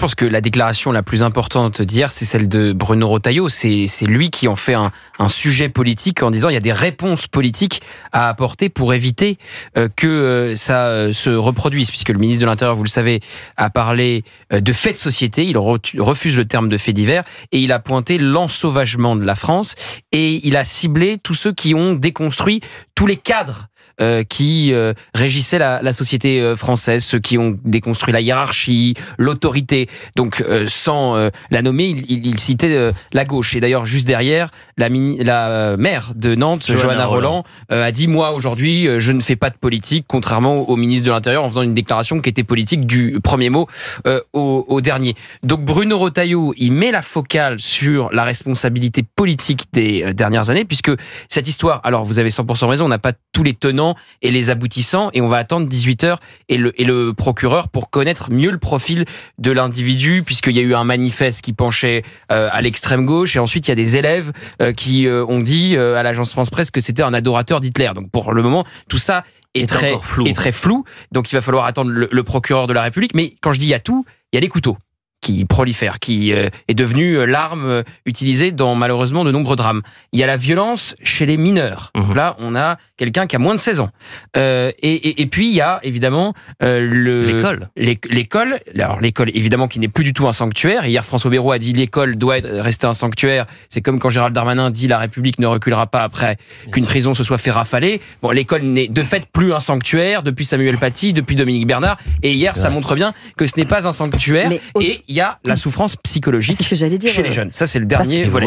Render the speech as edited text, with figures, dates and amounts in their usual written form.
Je pense que la déclaration la plus importante d'hier, c'est celle de Bruno Retailleau. C'est lui qui en fait un sujet politique en disant il y a des réponses politiques à apporter pour éviter que ça se reproduise. Puisque le ministre de l'Intérieur, vous le savez, a parlé de faits de société. Il refuse le terme de faits divers et il a pointé l'ensauvagement de la France et il a ciblé tous ceux qui ont déconstruit tous les cadres qui régissaient la société française, ceux qui ont déconstruit la hiérarchie, l'autorité. Donc, sans la nommer, il citait la gauche. Et d'ailleurs, juste derrière, la maire de Nantes, Johanna Rolland, a dit « Moi, aujourd'hui, je ne fais pas de politique », contrairement au ministre de l'Intérieur, en faisant une déclaration qui était politique du premier mot au dernier. Donc, Bruno Retailleau, il met la focale sur la responsabilité politique des dernières années, puisque cette histoire, alors vous avez 100% raison, on n'a pas tous les tenants et les aboutissants, et on va attendre 18h et le procureur pour connaître mieux le profil de l'individu, puisqu'il y a eu un manifeste qui penchait à l'extrême gauche, et ensuite il y a des élèves qui ont dit à l'agence France Presse que c'était un adorateur d'Hitler. Donc pour le moment, tout ça est très flou. Donc il va falloir attendre le procureur de la République. Mais quand je dis il y a tout, il y a les couteaux qui prolifèrent, qui est devenue l'arme utilisée dans malheureusement de nombreux drames. Il y a la violence chez les mineurs. Donc là, on a quelqu'un qui a moins de 16 ans. Et puis, il y a évidemment l'école. Alors, l'école, évidemment, qui n'est plus du tout un sanctuaire. Hier, François Bayrou a dit l'école doit rester un sanctuaire. C'est comme quand Gérald Darmanin dit la République ne reculera pas après qu'une prison se soit fait rafaler. Bon, l'école n'est de fait plus un sanctuaire depuis Samuel Paty, depuis Dominique Bernard. Et hier, ça montre bien que ce n'est pas un sanctuaire. Et il y a la souffrance psychologique chez les jeunes. Ça, c'est le dernier volet.